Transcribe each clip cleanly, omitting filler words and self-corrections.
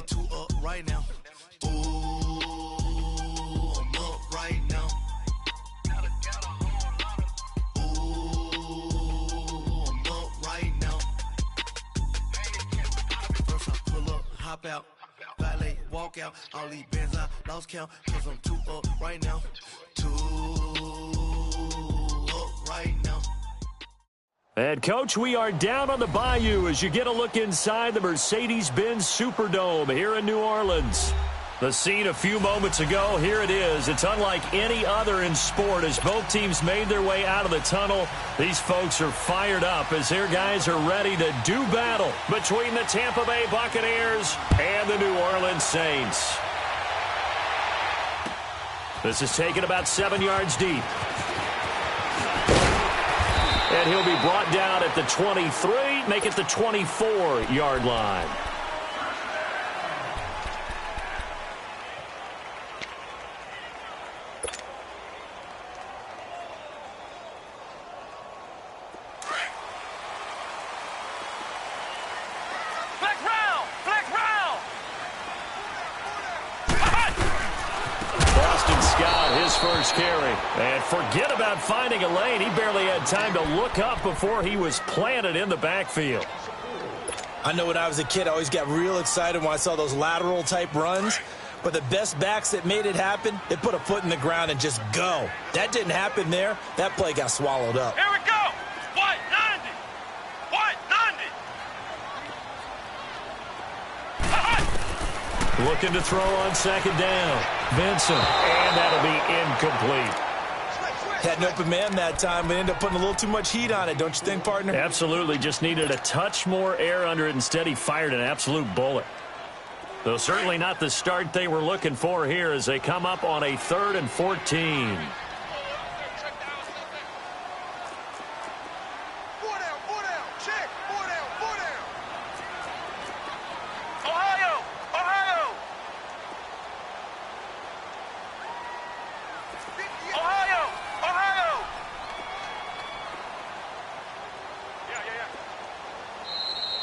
two up right now. Ooh, I'm up right now. Ooh, I'm up right now. First I pull up, hop out, valet, walk out. All these bands I lost count, cause I'm two up right now. Two up right now. And, Coach, we are down on the bayou as you get a look inside the Mercedes-Benz Superdome here in New Orleans. The scene a few moments ago, here it is. It's unlike any other in sport as both teams made their way out of the tunnel. These folks are fired up as their guys are ready to do battle between the Tampa Bay Buccaneers and the New Orleans Saints. This is taken about 7 yards deep. And he'll be brought down at the 23, make it the 24-yard line. First carry. And forget about finding a lane. He barely had time to look up before he was planted in the backfield. I know when I was a kid, I always got real excited when I saw those lateral type runs. But the best backs that made it happen, they put a foot in the ground and just go. That didn't happen there. That play got swallowed up. Here we go. White 90. White 90. Looking to throw on second down. Vincent, and that'll be incomplete. Had an open man that time, but ended up putting a little too much heat on it, don't you think, partner? Absolutely, just needed a touch more air under it. Instead, he fired an absolute bullet. Though certainly not the start they were looking for here as they come up on a 3rd and 14.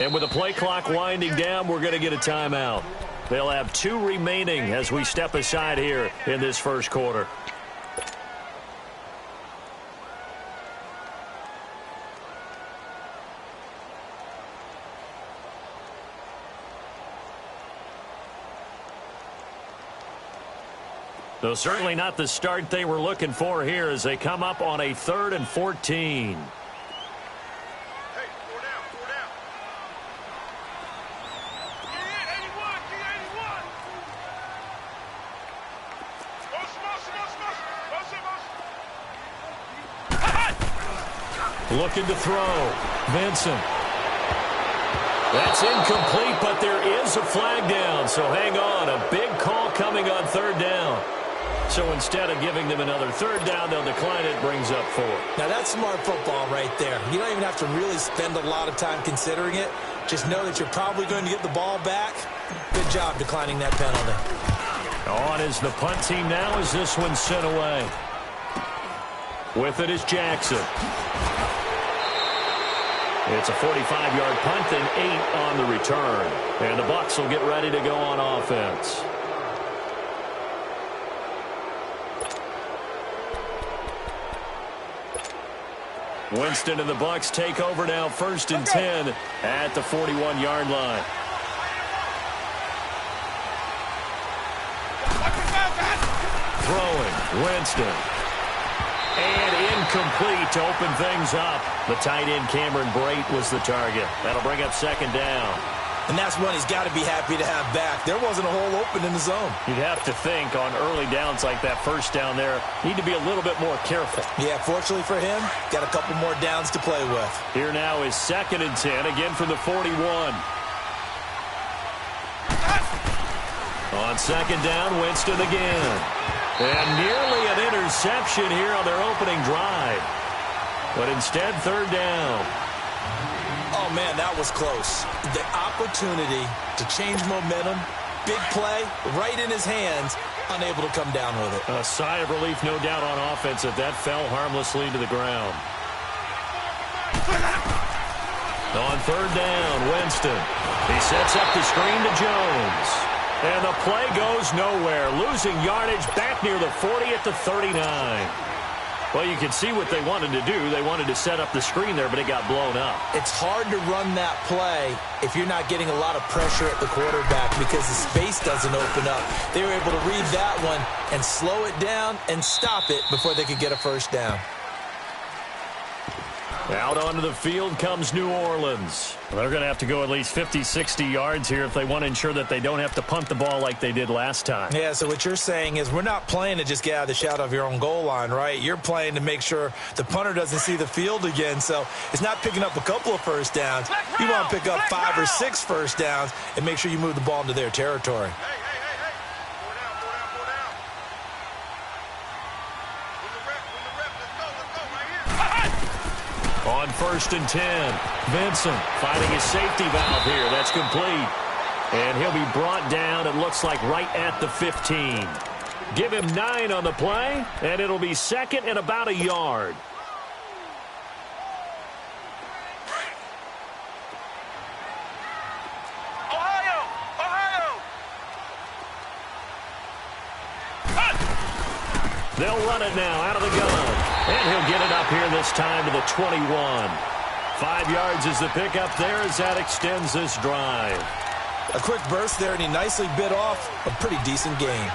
And with the play clock winding down, we're going to get a timeout. They'll have 2 remaining as we step aside here in this first quarter. Though certainly not the start they were looking for here as they come up on a 3rd and 14. Looking to throw. Vincent. That's incomplete, but there is a flag down, so hang on. A big call coming on 3rd down. So instead of giving them another 3rd down, they'll decline it, brings up 4. Now that's smart football right there. You don't even have to really spend a lot of time considering it. Just know that you're probably going to get the ball back. Good job declining that penalty. On is the punt team now as this one's sent away. With it is Jackson. It's a 45-yard punt and 8 on the return. And the Bucs will get ready to go on offense. Winston and the Bucs take over now, 1st and 10 at the 41-yard line. Throwing, Winston. And incomplete to open things up. The tight end, Cameron Brate, was the target. That'll bring up 2nd down. And that's one he's got to be happy to have back. There wasn't a hole open in the zone. You'd have to think on early downs like that 1st down there, need to be a little bit more careful. Yeah, fortunately for him, got a couple more downs to play with. Here now is 2nd and 10, again from the 41. On 2nd down, Winston again. And nearly an interception here on their opening drive. But instead, 3rd down. Oh, man, that was close. The opportunity to change momentum, big play, right in his hands, unable to come down with it. A sigh of relief, no doubt, on offense that fell harmlessly to the ground. On 3rd down, Winston. He sets up the screen to Jones. And the play goes nowhere, losing yardage back near the 40 at the 39. Well, you can see what they wanted to do. They wanted to set up the screen there, but it got blown up. It's hard to run that play if you're not getting a lot of pressure at the quarterback because the space doesn't open up. They were able to read that one and slow it down and stop it before they could get a first down. Out onto the field comes New Orleans. They're going to have to go at least 50, 60 yards here if they want to ensure that they don't have to punt the ball like they did last time. Yeah, so what you're saying is we're not playing to just get out of the shadow of your own goal line, right? You're playing to make sure the punter doesn't see the field again. So it's not picking up a couple of first downs. You want to pick up 5 or 6 first downs and make sure you move the ball into their territory. On 1st and 10, Vincent finding his safety valve here. That's complete. And he'll be brought down, it looks like, right at the 15. Give him 9 on the play, and it'll be second and about a yard. They'll run it now out of the gun. And he'll get it up here this time to the 21. 5 yards is the pickup there as that extends this drive. A quick burst there, and he nicely bit off a pretty decent gain.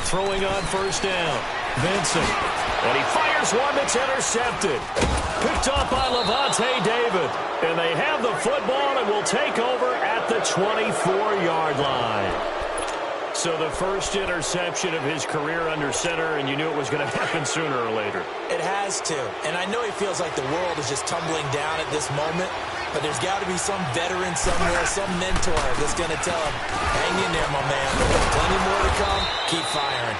Throwing on 1st down, Vincent. And he fires one that's intercepted. Picked off by Levante David. And they have the football and will take over at the 24-yard line. So the first interception of his career under center, and you knew it was going to happen sooner or later. It has to. And I know he feels like the world is just tumbling down at this moment, but there's got to be some veteran somewhere, some mentor that's going to tell him, hang in there, my man. Plenty more to come. Keep firing.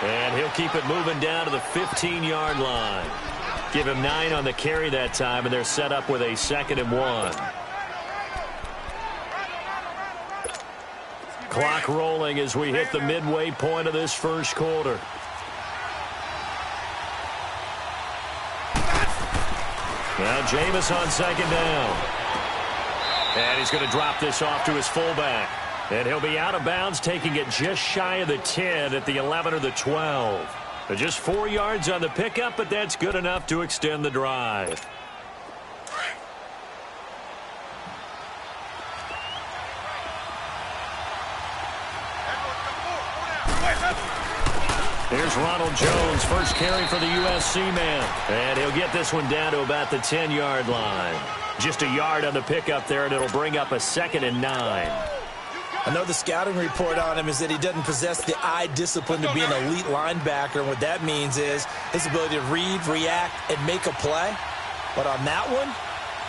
And he'll keep it moving down to the 15-yard line. Give him 9 on the carry that time, and they're set up with a 2nd and 1. Clock rolling as we hit the midway point of this first quarter. Now Jameis on 2nd down. And he's going to drop this off to his fullback. And he'll be out of bounds, taking it just shy of the 10 at the 11 or the 12. Just 4 yards on the pickup, but that's good enough to extend the drive. Here's Ronald Jones, first carry for the USC man. And he'll get this one down to about the 10-yard line. Just a yard on the pickup there, and it'll bring up a 2nd and 9. I know the scouting report on him is that he doesn't possess the eye discipline to be an elite linebacker. And what that means is his ability to read, react, and make a play. But on that one,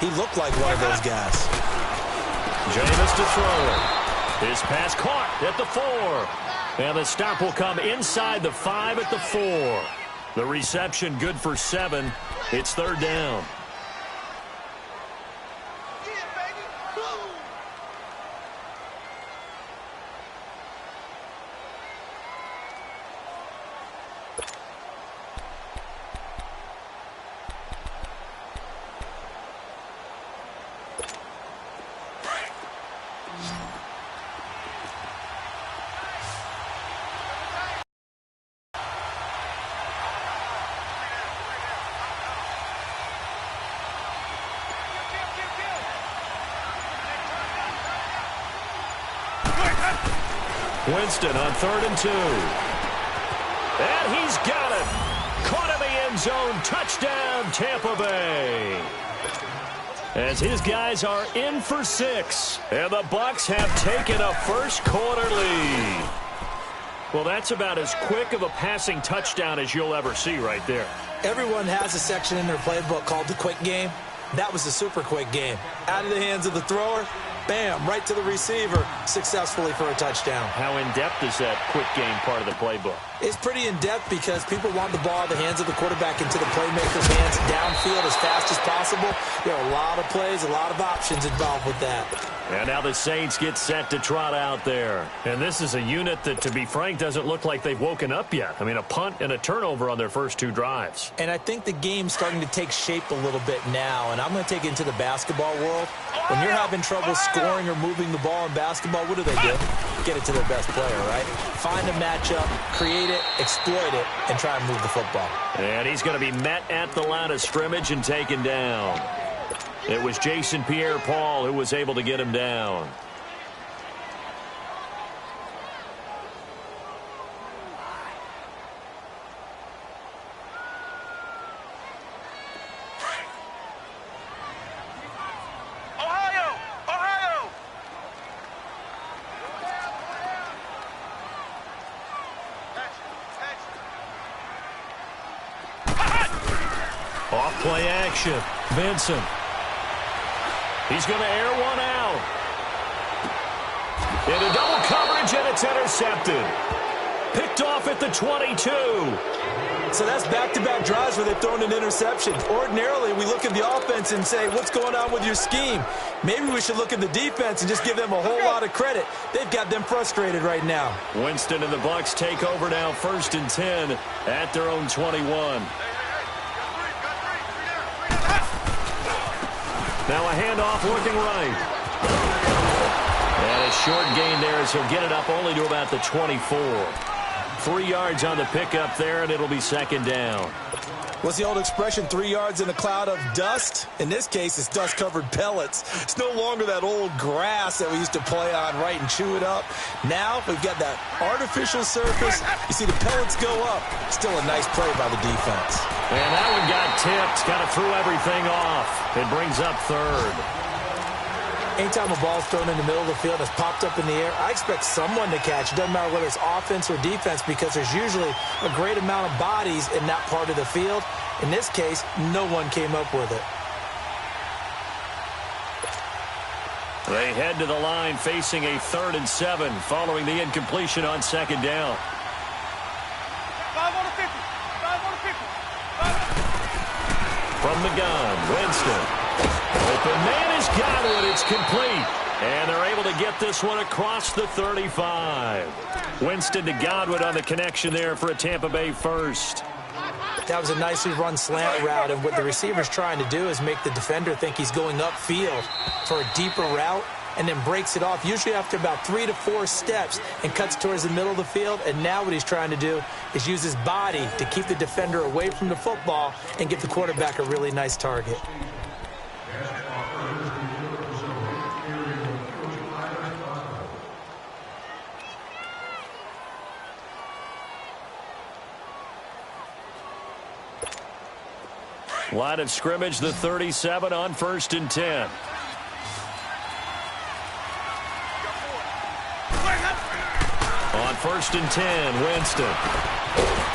he looked like one of those guys. Jameis to throw. His pass caught at the 4. And the stop will come inside the 5 at the 4. The reception good for 7. It's 3rd down. Winston on 3rd and 2. And he's got it. Caught in the end zone. Touchdown, Tampa Bay. As his guys are in for 6. And the Bucs have taken a first quarter lead. Well, that's about as quick of a passing touchdown as you'll ever see right there. Everyone has a section in their playbook called the quick game. That was a super quick game. Out of the hands of the thrower, bam, right to the receiver, successfully for a touchdown. How in-depth is that quick game part of the playbook? It's pretty in-depth because people want the ball, the hands of the quarterback into the playmaker's hands, downfield as fast as possible. There are a lot of plays, a lot of options involved with that. And now the Saints get set to trot out there. And this is a unit that, to be frank, doesn't look like they've woken up yet. I mean, a punt and a turnover on their first 2 drives. And I think the game's starting to take shape a little bit now. And I'm going to take it into the basketball world. When you're having trouble scoring or moving the ball in basketball, what do? Get it to their best player, right? Find a matchup, create it, exploit it, and try and move the football. And he's going to be met at the line of scrimmage and taken down. It was Jason Pierre-Paul who was able to get him down. Ohio! Ohio! Off play action. Vincent. He's going to air one out. Into double coverage, and it's intercepted. Picked off at the 22. So that's back-to-back drives where they've thrown an interception. Ordinarily, we look at the offense and say, what's going on with your scheme? Maybe we should look at the defense and just give them a whole lot of credit. They've got them frustrated right now. Winston and the Bucs take over now, 1st and 10 at their own 21. Now a handoff looking right. And a short gain there as he'll get it up only to about the 24. 3 yards on the pickup there, and it'll be 2nd down. What's the old expression, 3 yards in a cloud of dust? In this case, it's dust-covered pellets. It's no longer that old grass that we used to play on, right, and chew it up. Now we've got that artificial surface. You see the pellets go up. Still a nice play by the defense. And that one got tipped. Kind of threw everything off. It brings up 3rd. Anytime a ball's thrown in the middle of the field, it's popped up in the air, I expect someone to catch. It doesn't matter whether it's offense or defense because there's usually a great amount of bodies in that part of the field. In this case, no one came up with it. They head to the line facing a 3rd and 7 following the incompletion on 2nd down. 5 on the 50. 5 on the 50. From the gun, Winston. Open man is Godwin. It's complete. And they're able to get this one across the 35. Winston to Godwin on the connection there for a Tampa Bay first. That was a nicely run slant route, and what the receiver's trying to do is make the defender think he's going upfield for a deeper route and then breaks it off, usually after about 3 to 4 steps, and cuts towards the middle of the field. And now what he's trying to do is use his body to keep the defender away from the football and give the quarterback a really nice target. Line of scrimmage, the 37 on 1st and 10. On 1st and 10, Winston.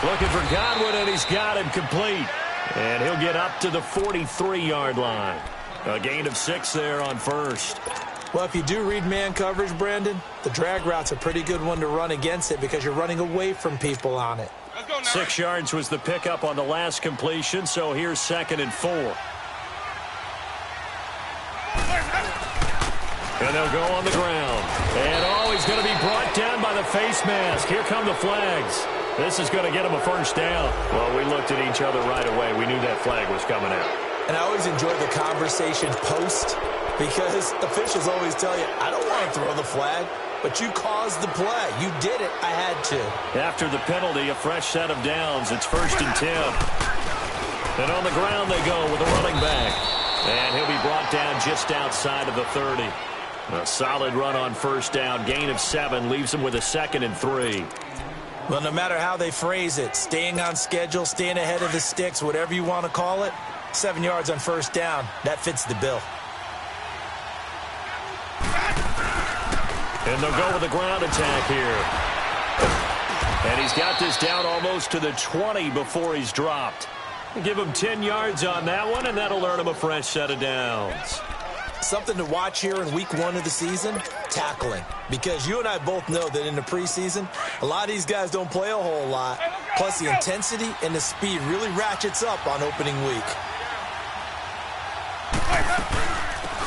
Looking for Godwin, and he's got him complete. And he'll get up to the 43-yard line. A gain of 6 there on 1st. Well, if you do read man coverage, Brandon, the drag route's a pretty good one to run against it because you're running away from people on it. 6 yards was the pickup on the last completion, so here's 2nd and 4. And they'll go on the ground. And, he's going to be brought down by the face mask. Here come the flags. This is going to get him a 1st down. Well, we looked at each other right away. We knew that flag was coming out. And I always enjoy the conversation post because officials always tell you, I don't want to throw the flag. But you caused the play. You did it. I had to. After the penalty, a fresh set of downs. It's 1st and 10. And on the ground they go with a running back. And he'll be brought down just outside of the 30. A solid run on 1st down. Gain of 7 leaves him with a 2nd and 3. Well, no matter how they phrase it, staying on schedule, staying ahead of the sticks, whatever you want to call it, 7 yards on 1st down, that fits the bill. And they'll go with the ground attack here. And he's got this down almost to the 20 before he's dropped. Give him 10 yards on that one, and that'll earn him a fresh set of downs. Something to watch here in week 1 of the season, tackling. Because you and I both know that in the preseason, a lot of these guys don't play a whole lot. Plus, the intensity and the speed really ratchets up on opening week.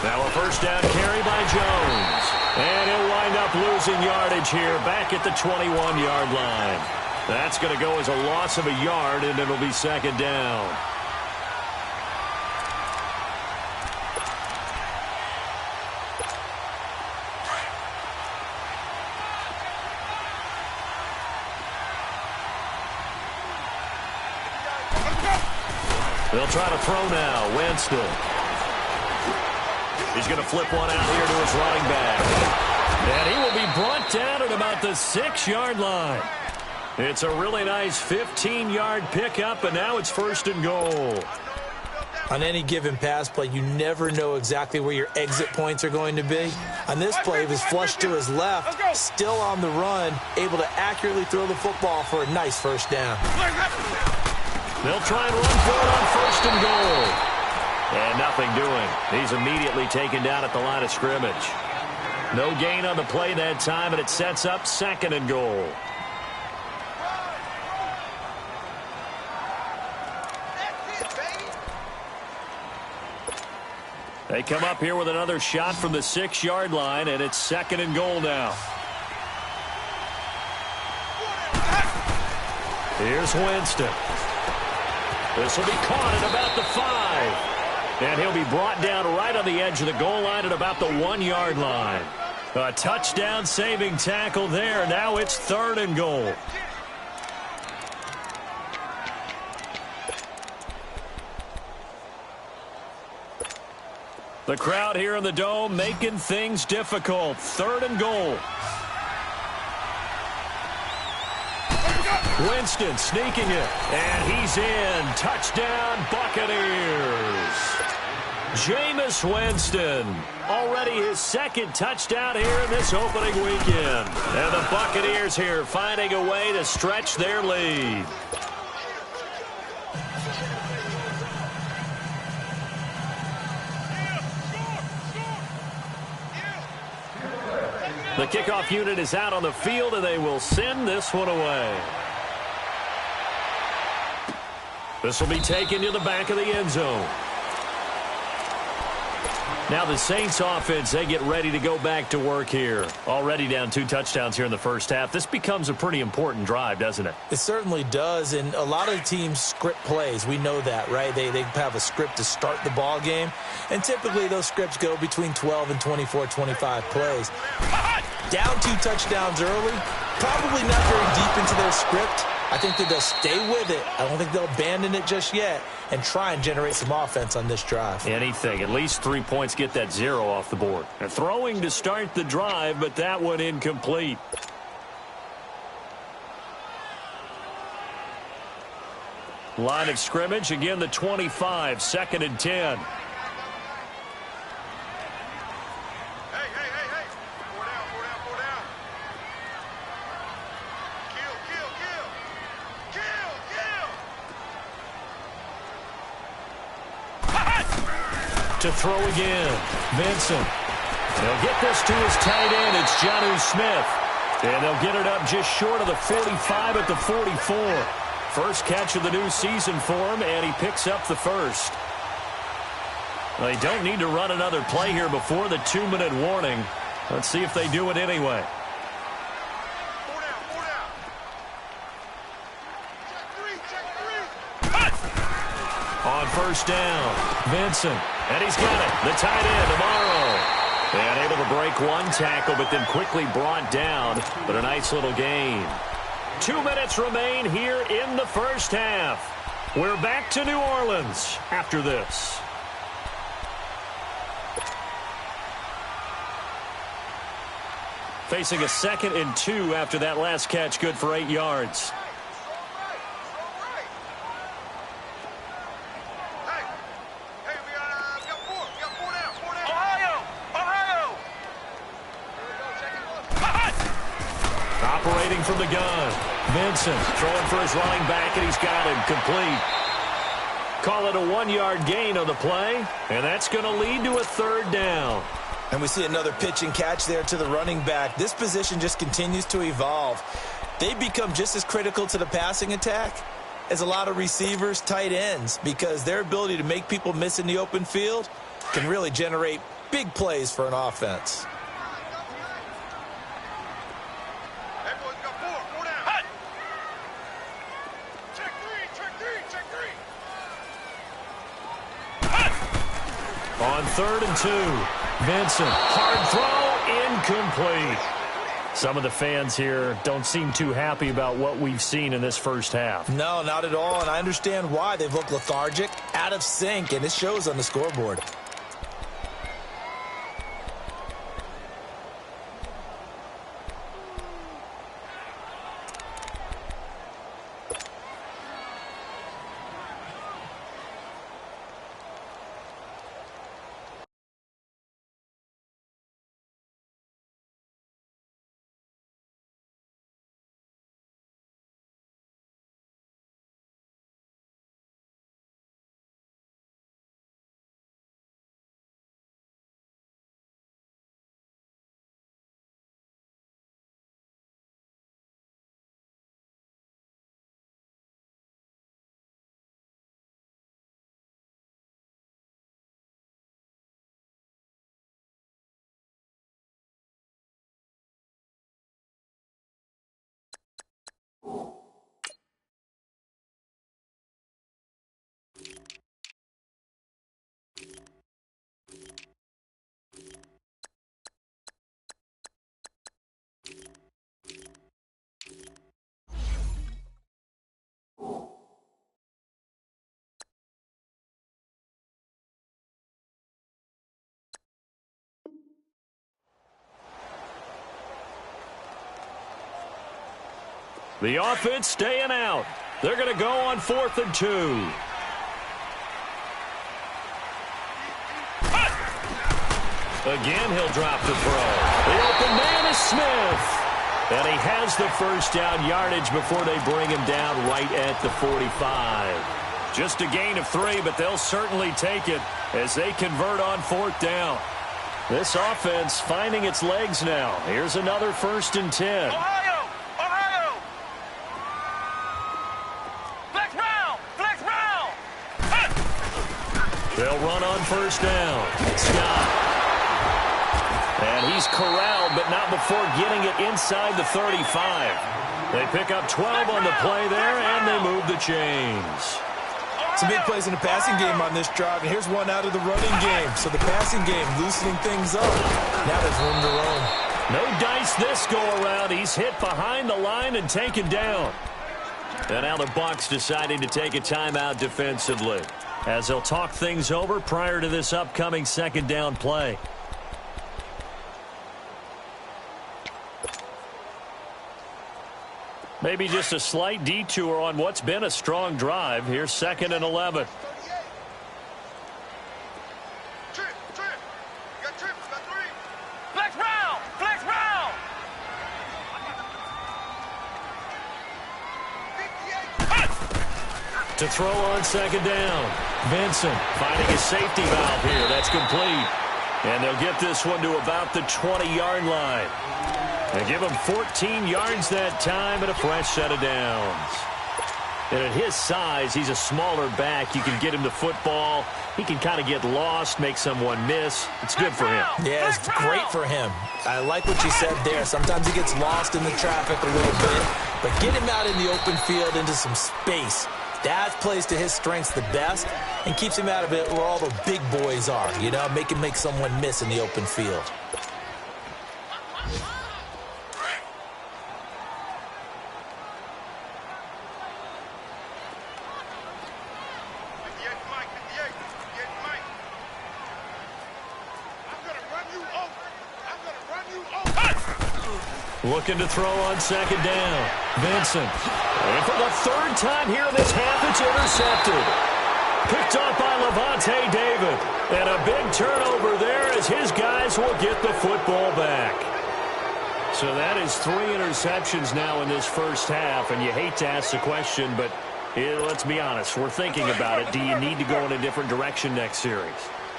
Now a first down carry by Jones. And he'll wind up losing yardage here back at the 21-yard line. That's going to go as a loss of a yard, and it'll be second down. They'll try to throw now. Winston. He's going to flip one out here to his running back. And he will be brought down at about the 6-yard line. It's a really nice 15-yard pickup, and now it's first and goal. On any given pass play, you never know exactly where your exit points are going to be. On this play, he was flushed to his left, still on the run, able to accurately throw the football for a nice first down. They'll try and run for it on first and goal. And nothing doing. He's immediately taken down at the line of scrimmage. No gain on the play that time, and it sets up second and goal. They come up here with another shot from the 6-yard line, and it's second and goal now. Here's Winston. This will be caught at about the 5. And he'll be brought down right on the edge of the goal line at about the 1-yard line. A touchdown-saving tackle there. Now it's third and goal. The crowd here in the Dome making things difficult. Third and goal. Winston sneaking it. And he's in. Touchdown, Buccaneers. Jameis Winston. Already his second touchdown here in this opening weekend. And the Buccaneers here finding a way to stretch their lead. The kickoff unit is out on the field, and they will send this one away. This will be taken to the back of the end zone. Now the Saints offense, they get ready to go back to work here. Already down 2 touchdowns here in the first half. This becomes a pretty important drive, doesn't it? It certainly does, and a lot of teams script plays. We know that, right? They have a script to start the ball game, and typically those scripts go between 12 and 24, 25 plays. Down 2 touchdowns early, probably not very deep into their script. I think that they'll stay with it. I don't think they'll abandon it just yet and try and generate some offense on this drive. Anything. At least 3 points, get that 0 off the board. They're throwing to start the drive, but that one incomplete. Line of scrimmage, again the 25, second and 10. To throw again. Vincent. They'll get this to his tight end. It's Jonnu Smith. And they'll get it up just short of the 45 at the 44. First catch of the new season for him, and he picks up the first. Well, they don't need to run another play here before the 2-minute warning. Let's see if they do it anyway. On first down, Vincent. And he's got it. The tight end, Amaro. And able to break one tackle, but then quickly brought down. But a nice little gain. 2 minutes remain here in the first half. We're back to New Orleans after this. Facing a 2nd and 2 after that last catch, good for 8 yards. Operating from the gun. Vincent throwing for his running back, and he's got him complete. Call it a 1-yard gain on the play, and that's going to lead to a 3rd down. And we see another pitch and catch there to the running back. This position just continues to evolve. They become just as critical to the passing attack as a lot of receivers, tight ends, because their ability to make people miss in the open field can really generate big plays for an offense. On 3rd and 2, Vincent, hard throw, incomplete. Some of the fans here don't seem too happy about what we've seen in this first half. No, not at all, and I understand why. They've looked lethargic, out of sync, and it shows on the scoreboard. The offense staying out. They're going to go on 4th and 2. Again, he'll drop the throw. The open man is Smith. And he has the first down yardage before they bring him down right at the 45. Just a gain of 3, but they'll certainly take it as they convert on 4th down. This offense finding its legs now. Here's another 1st and 10. They'll run on 1st down. Scott. And he's corralled, but not before getting it inside the 35. They pick up 12 on the play there, and they move the chains. Some big plays in the passing game on this drive, and here's one out of the running game. So the passing game loosening things up. Now there's room to roam. No dice this go-around. He's hit behind the line and taken down. And now the Bucs deciding to take a timeout defensively, as they'll talk things over prior to this upcoming 2nd down play. Maybe just a slight detour on what's been a strong drive. Here's 2nd and 11. To throw on 2nd down. Vincent finding a safety valve here. That's complete. And they'll get this one to about the 20-yard line. They give him 14 yards that time and a fresh set of downs. And at his size, he's a smaller back. You can get him the football. He can kind of get lost, make someone miss. It's good for him. Yeah, it's great for him. I like what you said there. Sometimes he gets lost in the traffic a little bit. But get him out in the open field into some space. That plays to his strengths the best and keeps him out of it where all the big boys are, you know, make someone miss in the open field. Looking to throw on 2nd down. Vincent. And for the 3rd time here in this half, it's intercepted. Picked off by Levante David. And a big turnover there as his guys will get the football back. So that is 3 interceptions now in this first half. And you hate to ask the question, but Let's be honest, we're thinking about it. Do you need to go in a different direction next series?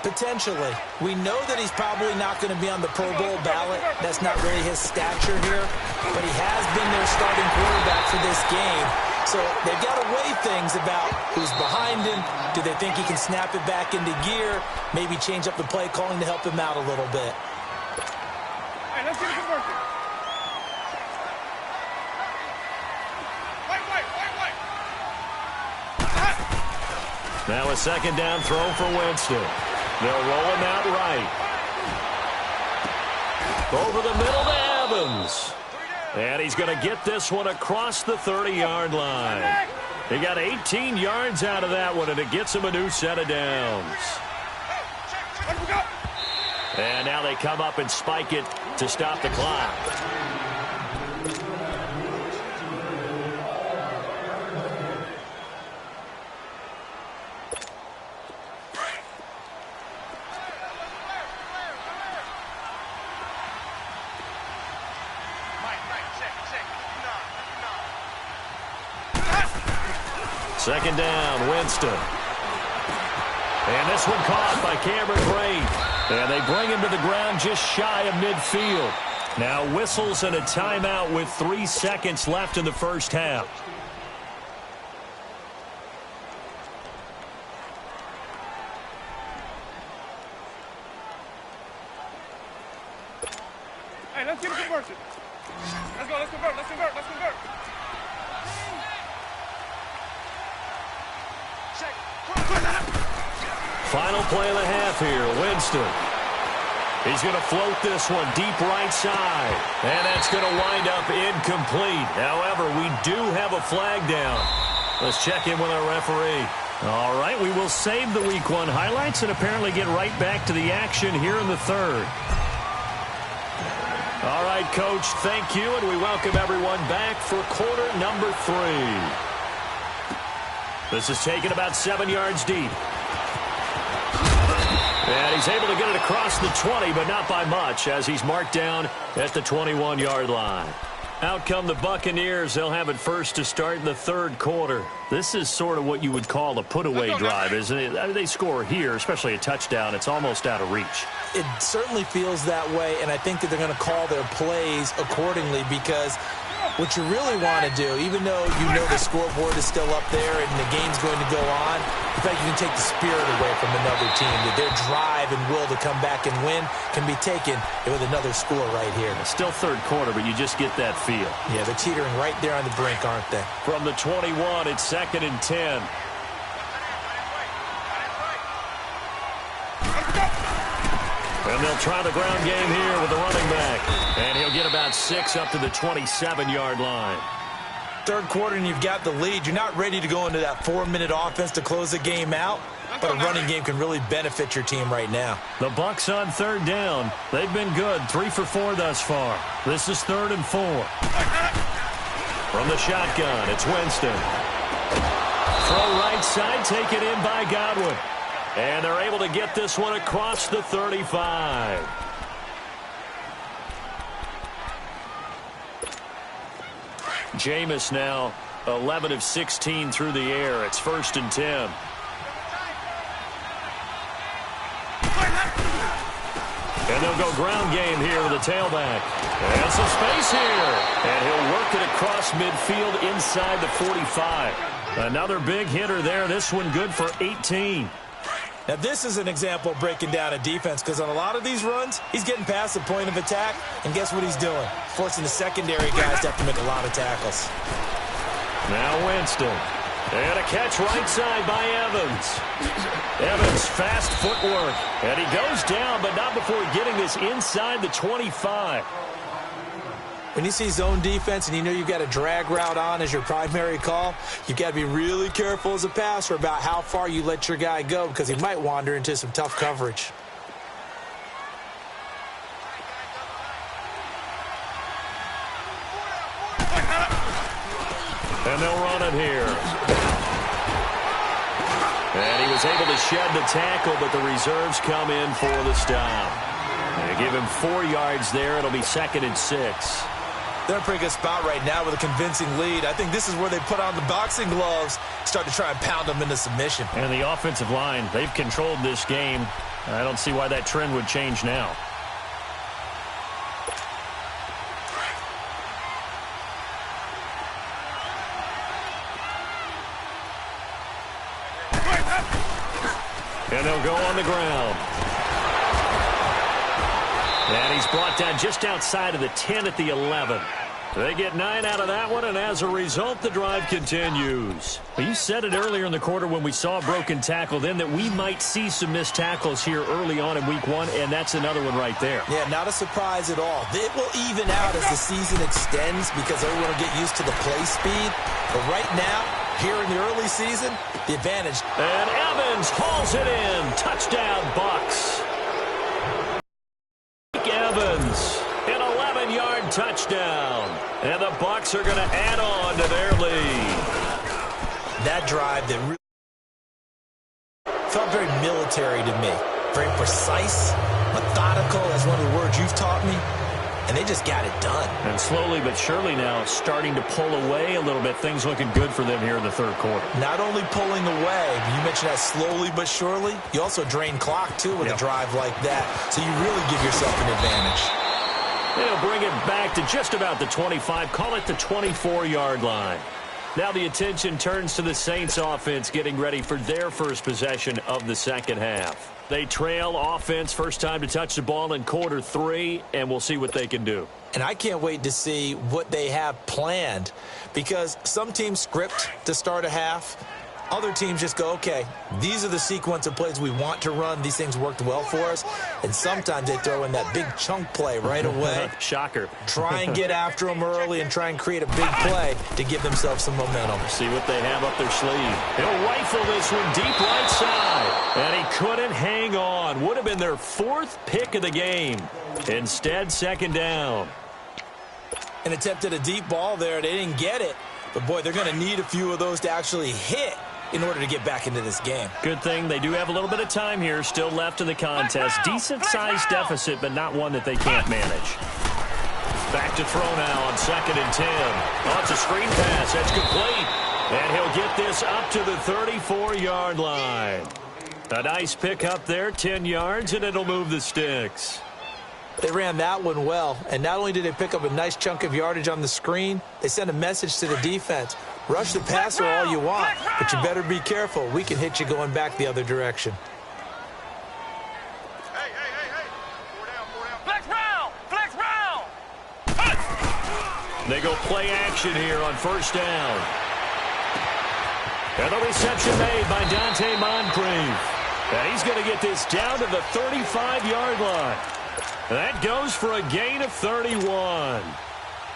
Potentially. We know that he's probably not going to be on the Pro Bowl ballot. That's not really his stature here. But he has been their starting quarterback for this game. So they've got to weigh things about who's behind him. Do they think he can snap it back into gear? Maybe change up the play calling to help him out a little bit. Hey, let's get it converted. Now a second down throw for Winston. They'll roll him out right. Over the middle to Evans. And he's going to get this one across the 30-yard line. He got 18 yards out of that one, and it gets him a new set of downs. And now they come up and spike it to stop the clock. Second down, Winston. And this one caught by Cameron Brate. And they bring him to the ground just shy of midfield. Now whistles and a timeout with 3 seconds left in the first half. Hey, let's get it converted. Let's go, let's convert, let's convert, let's convert. Final play of the half here, Winston. He's going to float this one deep right side. And that's going to wind up incomplete. However, we do have a flag down. Let's check in with our referee. All right, we will save the Week 1 highlights and apparently get right back to the action here in the third. All right, Coach, thank you, and we welcome everyone back for quarter number 3. This is taken about 7 yards deep. And he's able to get it across the 20, but not by much, as he's marked down at the 21-yard line. Out come the Buccaneers. They'll have it first to start in the third quarter. This is sort of what you would call a put-away drive, isn't it? I mean, they score here, especially a touchdown. It's almost out of reach. It certainly feels that way, and I think that they're going to call their plays accordingly because what you really want to do, even though you know the scoreboard is still up there and the game's going to go on, in fact, you can take the spirit away from another team. That their drive and will to come back and win can be taken with another score right here. It's still third quarter, but you just get that feel. Yeah, they're teetering right there on the brink, aren't they? From the 21, it's 2nd and 10. And they'll try the ground game here with the running back. And he'll get about 6 up to the 27-yard line. Third quarter and you've got the lead. You're not ready to go into that 4-minute offense to close the game out. But a running game can really benefit your team right now. The Bucs on third down. They've been good. 3 for 4 thus far. This is 3rd and 4. From the shotgun, it's Winston. Throw right side, taken in by Godwin. And they're able to get this one across the 35. Jameis now 11 of 16 through the air. It's 1st and 10. And they'll go ground game here with a tailback. And some space here. And he'll work it across midfield inside the 45. Another big hitter there. This one good for 18. Now, this is an example of breaking down a defense because on a lot of these runs, he's getting past the point of attack, and guess what he's doing? Forcing the secondary guys to have to make a lot of tackles. Now Winston. And a catch right side by Evans. Evans, fast footwork. And he goes down, but not before getting this inside the 25. When you see zone defense and you know you've got a drag route on as your primary call, you've got to be really careful as a passer about how far you let your guy go because he might wander into some tough coverage. And they'll run it here. And he was able to shed the tackle, but the reserves come in for the stop. They give him 4 yards there. It'll be 2nd and 6. They're in a pretty good spot right now with a convincing lead. I think this is where they put on the boxing gloves, start to try and pound them into submission. And the offensive line, they've controlled this game. I don't see why that trend would change now. And they'll go on the ground. And he's brought down just outside of the 10 at the 11. They get 9 out of that one, and as a result, the drive continues. Well, you said it earlier in the quarter when we saw a broken tackle then that we might see some missed tackles here early on in week 1, and that's another one right there. Yeah, not a surprise at all. It will even out as the season extends because everyone will get used to the play speed. But right now, here in the early season, the advantage. And Evans hauls it in. Touchdown, Bucs. Evans, an 11-yard touchdown. And the Bucs are going to add on to their lead. That drive that really felt very military to me. Very precise, methodical, that's one of the words you've taught me. And they just got it done. And slowly but surely now starting to pull away a little bit. Things looking good for them here in the third quarter. Not only pulling away, you mentioned that slowly but surely. You also drain clock, too, with a drive like that. So you really give yourself an advantage. They'll bring it back to just about the 25. Call it the 24-yard line. Now the attention turns to the Saints offense getting ready for their first possession of the second half. They trail offense, first time to touch the ball in quarter 3, and we'll see what they can do. And I can't wait to see what they have planned because some teams script to start a half. Other teams just go, okay, these are the sequence of plays we want to run. These things worked well for us. And sometimes they throw in that big chunk play right away. Shocker. Try and get after them early and try and create a big play to give themselves some momentum. See what they have up their sleeve. He'll rifle this one deep right side. And he couldn't hang on. Would have been their 4th pick of the game. Instead, second down. And attempted a deep ball there. They didn't get it. But, boy, they're going to need a few of those to actually hit in order to get back into this game. Good thing they do have a little bit of time here still left in the contest. Decent-sized deficit, but not one that they can't manage. Back to throw now on 2nd and 10. Oh, it's a screen pass. That's complete. And he'll get this up to the 34-yard line. A nice pick up there, 10 yards, and it'll move the sticks. They ran that one well, and not only did they pick up a nice chunk of yardage on the screen, they sent a message to the defense. Rush the passer all you want, but you better be careful. We can hit you going back the other direction. Hey. Flex round. They go play action here on first down. And the reception made by Dante Moncrief. And he's going to get this down to the 35-yard line. That goes for a gain of 31.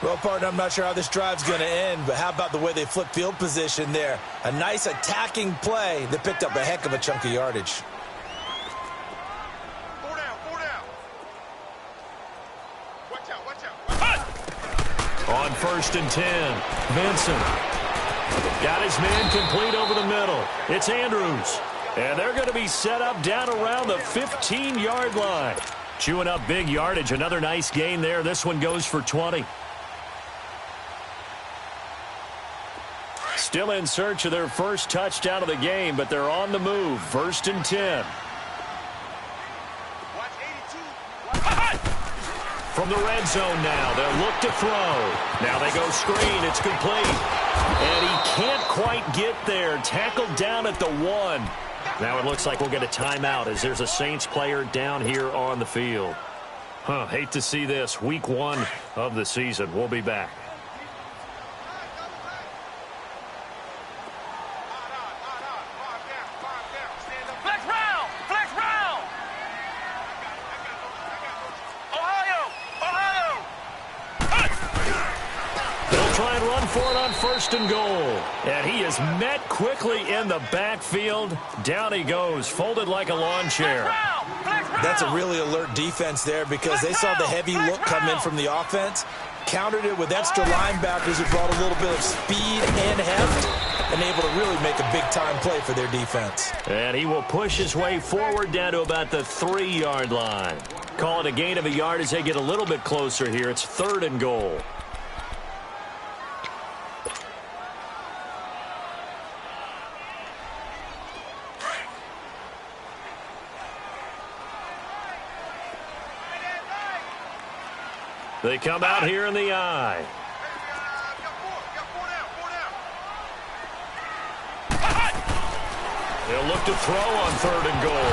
Well, partner, I'm not sure how this drive's going to end, but how about the way they flip field position there? A nice attacking play that picked up a heck of a chunk of yardage. 4 down. Watch out. On 1st and 10, Vincent got his man complete over the middle. It's Andrews. And they're going to be set up down around the 15-yard line. Chewing up big yardage. Another nice gain there. This one goes for 20. Still in search of their first touchdown of the game, but they're on the move. 1st and 10. Watch 82. From the red zone now, they'll look to throw. Now they go screen. It's complete. And he can't quite get there. Tackled down at the 1. Now it looks like we'll get a timeout as there's a Saints player down here on the field. Hate to see this. Week 1 of the season. We'll be back. Flex round. Ohio. They'll try and run for it on 1st and goal. And he is met quickly in the backfield. Down he goes, folded like a lawn chair. That's a really alert defense there because they saw the heavy look come in from the offense, countered it with extra linebackers who brought a little bit of speed and heft, and able to really make a big-time play for their defense. And he will push his way forward down to about the 3-yard line. Call it a gain of a yard as they get a little bit closer here. It's 3rd and goal. They come out here in the I. They'll look to throw on 3rd and goal.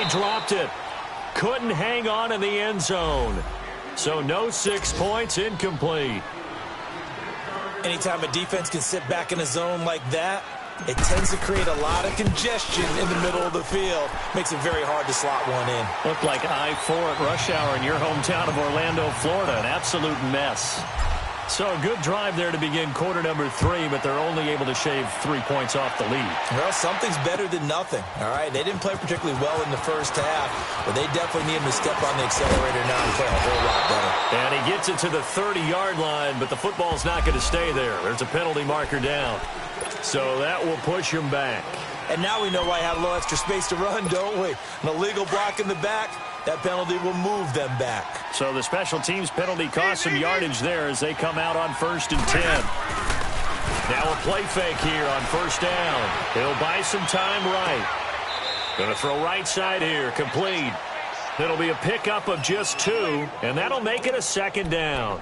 He dropped it. Couldn't hang on in the end zone. So no 6 points, incomplete. Anytime a defense can sit back in a zone like that, it tends to create a lot of congestion in the middle of the field. Makes it very hard to slot one in. Looked like I-4 at rush hour in your hometown of Orlando, Florida. An absolute mess. So a good drive there to begin quarter number 3, but they're only able to shave 3 points off the lead. Well, something's better than nothing. All right, they didn't play particularly well in the first half, but they definitely need him to step on the accelerator now and play a whole lot better. And he gets it to the 30-yard line, but the football's not going to stay there. There's a penalty marker down. So that will push him back. And now we know why I have a little extra space to run, don't we? An illegal block in the back. That penalty will move them back. So the special teams penalty costs some yardage there as they come out on 1st and 10. Now a play fake here on 1st down. He'll buy some time right. Going to throw right side here, complete. It'll be a pickup of just 2, and that'll make it a 2nd down.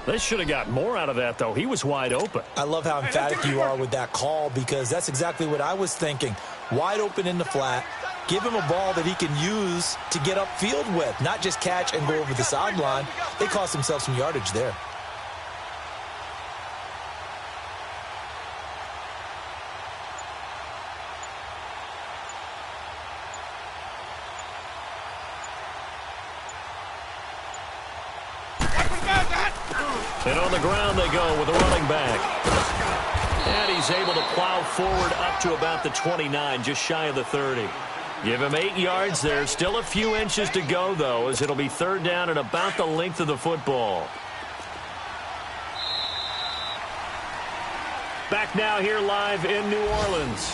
They should have got more out of that, though. He was wide open. I love how emphatic you are with that call because that's exactly what I was thinking. Wide open in the flat. Give him a ball that he can use to get upfield with, not just catch and go over the sideline. They cost themselves some yardage there. And on the ground they go with a running back. And he's able to plow forward up to about the 29, just shy of the 30. Give him 8 yards there. Still a few inches to go, though, as it'll be 3rd down and about the length of the football. Back now here live in New Orleans.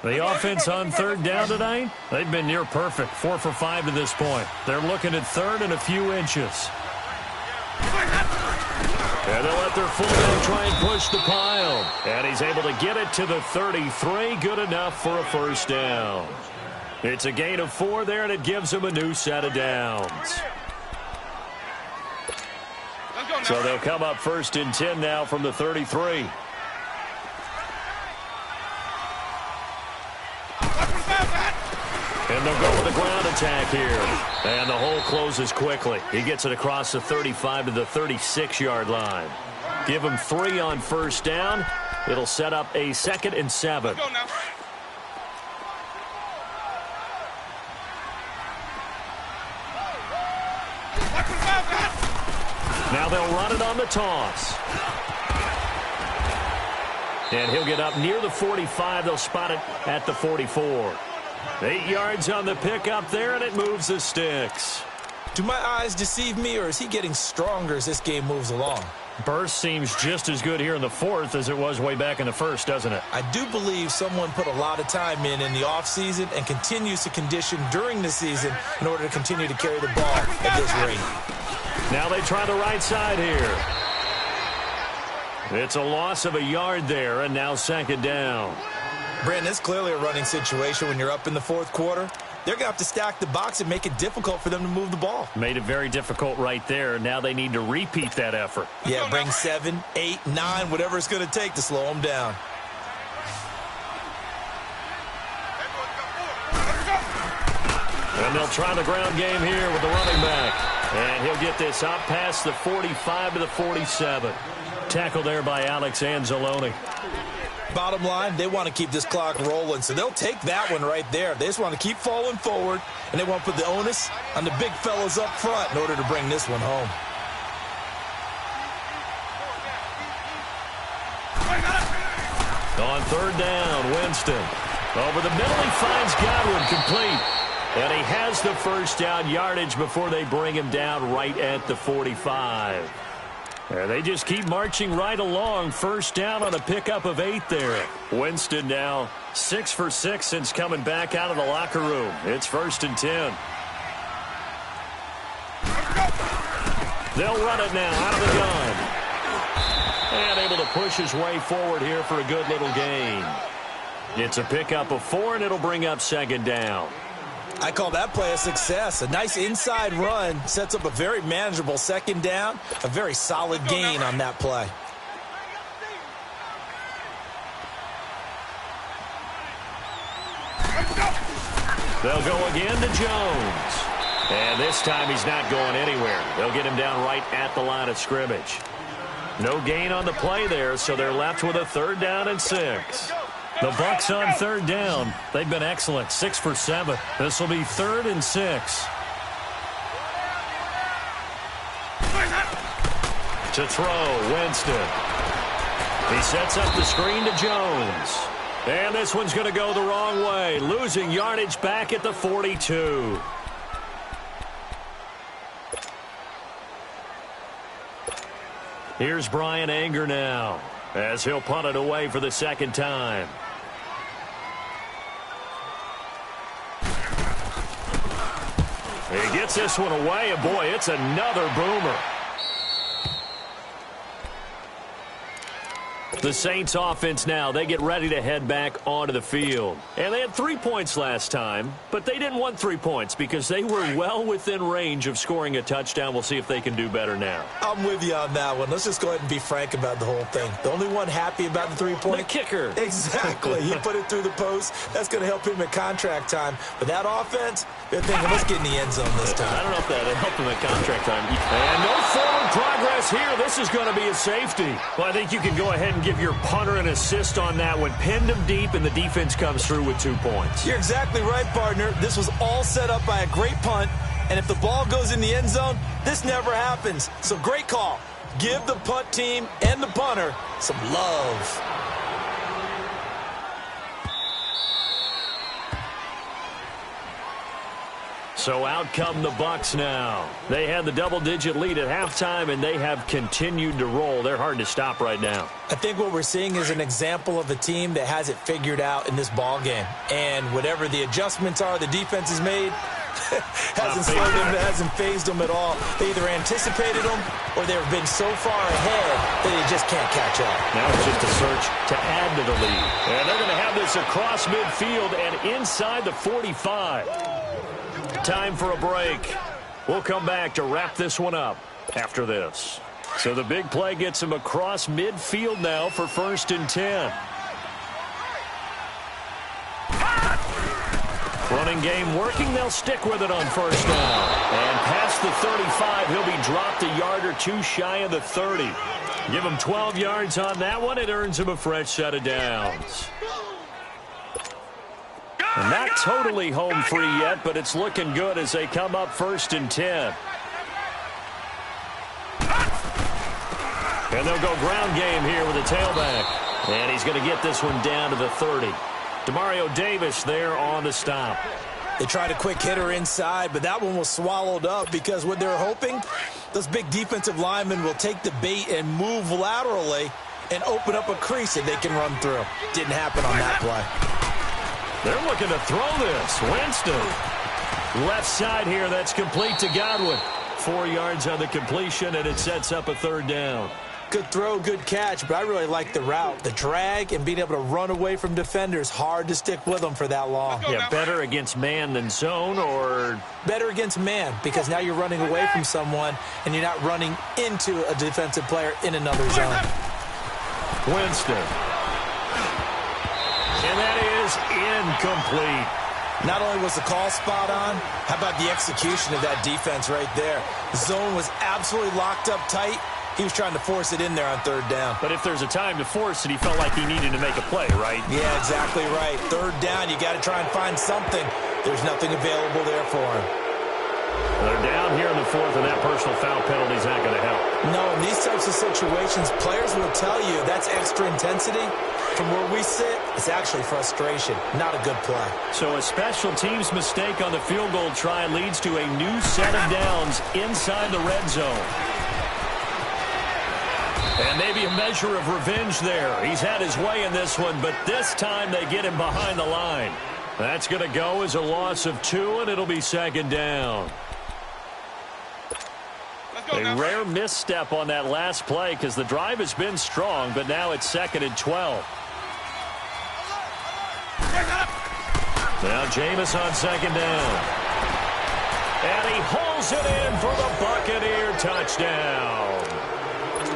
The offense on 3rd down tonight, they've been near perfect, 4 for 5 to this point. They're looking at 3rd and a few inches. And they'll let their fullback try and push the pile. And he's able to get it to the 33, good enough for a 1st down. It's a gain of 4 there, and it gives them a new set of downs. So they'll come up 1st and 10 now from the 33. And they'll go with a ground attack here. And the hole closes quickly. He gets it across the 35 to the 36-yard line. Give him 3 on 1st down. It'll set up a 2nd and 7. Now they'll run it on the toss. And he'll get up near the 45. They'll spot it at the 44. 8 yards on the pickup there, and it moves the sticks. Do my eyes deceive me, or is he getting stronger as this game moves along? Burst seems just as good here in the 4th as it was way back in the 1st, doesn't it? I do believe someone put a lot of time in the offseason and continues to condition during the season in order to continue to carry the ball at this rate. Now they try the right side here. It's a loss of a yard there, and now 2nd down. Brandon, it's clearly a running situation when you're up in the 4th quarter. They're going to have to stack the box and make it difficult for them to move the ball. Made it very difficult right there. Now they need to repeat that effort. Yeah, bring 7, 8, 9, whatever it's going to take to slow them down. And they'll try the ground game here with the running back. And he'll get this out past the 45 to the 47. Tackle there by Alex Anzalone. Bottom line, they want to keep this clock rolling, so they'll take that one right there. They just want to keep falling forward, and they want to put the onus on the big fellas up front in order to bring this one home. On 3rd down, Winston. Over the middle, he finds Godwin complete. And he has the 1st down yardage before they bring him down right at the 45. And they just keep marching right along. 1st down on a pickup of 8 there. Winston now 6 for 6 since coming back out of the locker room. It's 1st and 10. They'll run it now out of the gun. And able to push his way forward here for a good little gain. It's a pickup of 4, and it'll bring up second down. I call that play a success. A nice inside run sets up a very manageable second down. A very solid gain on that play. They'll go again to Jones. And this time he's not going anywhere. They'll get him down right at the line of scrimmage. No gain on the play there, so they're left with a 3rd down and 6. The Bucs on 3rd down. They've been excellent, 6 for 7. This will be 3rd and 6. To throw, Winston. He sets up the screen to Jones. And this one's going to go the wrong way, losing yardage back at the 42. Here's Brian Anger now, as he'll punt it away for the 2nd time. He gets this one away, and boy, it's another boomer. The Saints offense now, they get ready to head back onto the field. And they had 3 points last time, but they didn't want 3 points because they were well within range of scoring a touchdown. We'll see if they can do better now. I'm with you on that one. Let's just go ahead and be frank about the whole thing. The only one happy about the 3-point? The kicker. Exactly. He put it through the post. That's going to help him at contract time. But that offense, they're thinking, let's get in the end zone this time. I don't know if that helped him at contract time. And no forward progress here. This is going to be a safety. Well, I think you can go ahead and give your punter an assist on that one. Pinned him deep, and the defense comes through with 2 points. You're exactly right, partner. This was all set up by a great punt, and if the ball goes in the end zone, this never happens. So great call. Give the punt team and the punter some love. So out come the Bucs now. They had the double-digit lead at halftime, and they have continued to roll. They're hard to stop right now. I think what we're seeing is an example of a team that has it figured out in this ball game. And whatever the adjustments are the defense has made, hasn't slowed them, hasn't phased them at all. They either anticipated them or they've been so far ahead that they just can't catch up. Now it's just a search to add to the lead. And they're going to have this across midfield and inside the 45. Time for a break. We'll come back to wrap this one up after this. So the big play gets him across midfield now for 1st and 10. Running game working. They'll stick with it on 1st down. And past the 35, he'll be dropped a yard or 2 shy of the 30. Give him 12 yards on that one. It earns him a fresh set of downs. And not totally home free yet, but it's looking good as they come up 1st and 10. And they'll go ground game here with a tailback. And he's going to get this one down to the 30. Demario Davis there on the stop. They tried a quick hitter inside, but that one was swallowed up because what they're hoping, those big defensive linemen will take the bait and move laterally and open up a crease that they can run through. Didn't happen on that play. They're looking to throw this. Winston. Left side here, that's complete to Godwin. 4 yards on the completion, and it sets up a 3rd down. Good throw, good catch, but I really like the route. The drag and being able to run away from defenders, hard to stick with them for that long. Yeah, better against man than zone, or? Better against man, because now you're running away from someone, and you're not running into a defensive player in another zone. Winston. And that is incomplete. Not only was the call spot on, how about the execution of that defense right there? The zone was absolutely locked up tight. He was trying to force it in there on 3rd down. But if there's a time to force it, he felt like he needed to make a play, right? Yeah, exactly right. 3rd down, you got to try and find something. There's nothing available there for him. They're down here in the 4th, and that personal foul penalty is not going to help. No, in these types of situations, players will tell you that's extra intensity. From where we sit, it's actually frustration, not a good play. So a special teams mistake on the field goal try leads to a new set of downs inside the red zone. And maybe a measure of revenge there. He's had his way in this one, but this time they get him behind the line. That's going to go as a loss of 2, and it'll be 2nd down. A rare misstep on that last play because the drive has been strong, but now it's 2nd and 12. Now Jameis on 2nd down. And he hauls it in for the Buccaneer touchdown.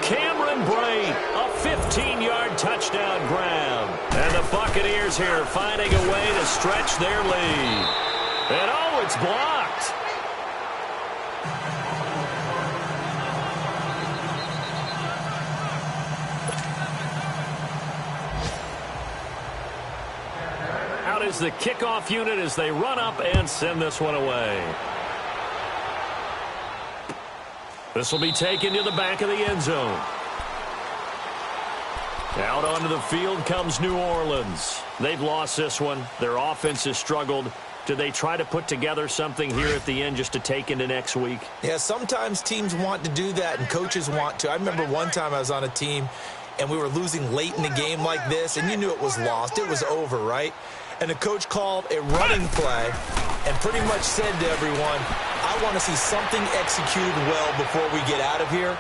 Cameron Brate, a 15-yard touchdown grab. And the Buccaneers here finding a way to stretch their lead. And oh, it's blocked. Out is the kickoff unit as they run up and send this one away. This will be taken to the back of the end zone. Out onto the field comes New Orleans. They've lost this one. Their offense has struggled. Do they try to put together something here at the end just to take into next week? Yeah, sometimes teams want to do that and coaches want to. I remember one time I was on a team and we were losing late in the game like this, and you knew it was lost. It was over, right? And the coach called a running play and pretty much said to everyone, I want to see something executed well before we get out of here.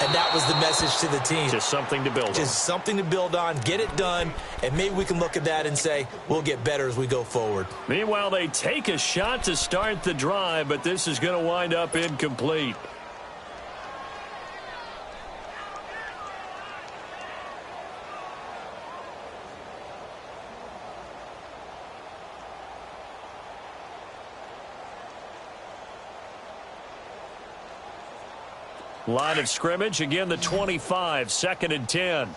And that was the message to the team. Just something to build on. Just something to build on, get it done, and maybe we can look at that and say, we'll get better as we go forward. Meanwhile, they take a shot to start the drive, but this is going to wind up incomplete. Line of scrimmage, again the 25, 2nd and 10. Watch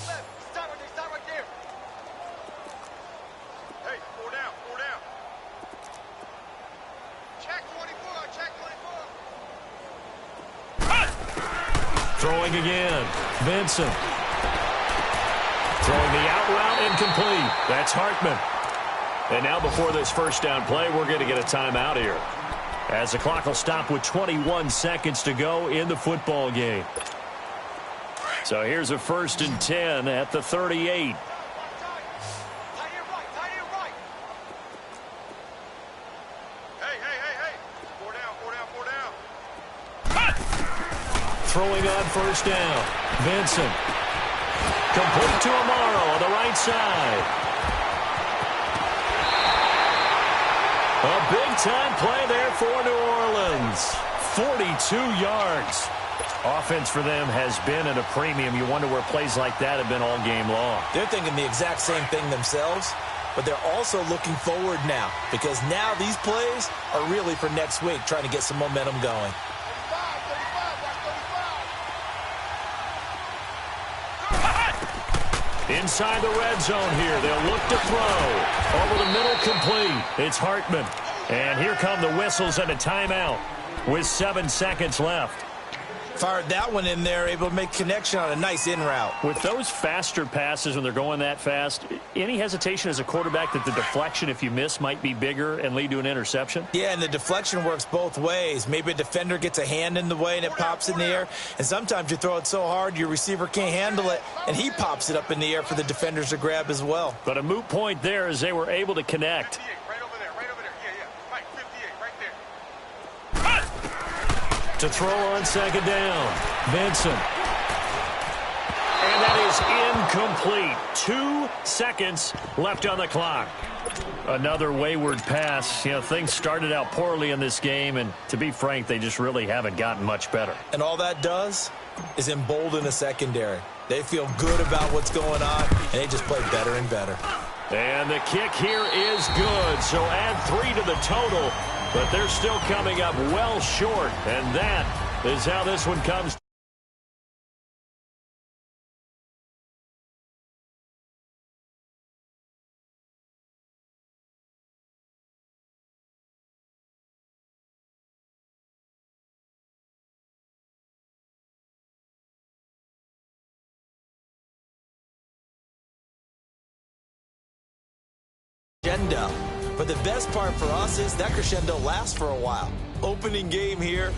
left. Stop right there. Hey, 4 down. Check 24. Throwing again, Vincent. Throwing the out route, incomplete. That's Hartman. And now before this first down play, we're going to get a timeout here, as the clock will stop with 21 seconds to go in the football game. So here's a 1st and 10 at the 38. Tie it right. Hey. 4 down. Throwing on 1st down, Vincent. Complete to Amaro on the right side. A big-time play there for New Orleans. 42 yards. Offense for them has been at a premium. You wonder where plays like that have been all game long. They're thinking the exact same thing themselves, but they're also looking forward now, because now these plays are really for next week, trying to get some momentum going. 35. Inside the red zone here. They'll look to throw. Over the middle, complete. It's Hartman. And here come the whistles and a timeout with 7 seconds left. Fired that one in there, able to make connection on a nice in route. With those faster passes when they're going that fast, any hesitation as a quarterback that the deflection, if you miss, might be bigger and lead to an interception? Yeah, and the deflection works both ways. Maybe a defender gets a hand in the way and it pops in the air. And sometimes you throw it so hard your receiver can't handle it, and he pops it up in the air for the defenders to grab as well. But a moot point there as they were able to connect. Right over there. Yeah. Right, 58, right there. To throw on 2nd down, Vincent. And that is incomplete. 2 seconds left on the clock. Another wayward pass. You know, things started out poorly in this game, and to be frank, they just really haven't gotten much better. And all that does is embolden the secondary. They feel good about what's going on, and they just play better and better. And the kick here is good, so add 3 to the total. But they're still coming up well short, and that is how this one comes. Crescendo. But the best part for us is that crescendo lasts for a while. Opening game here.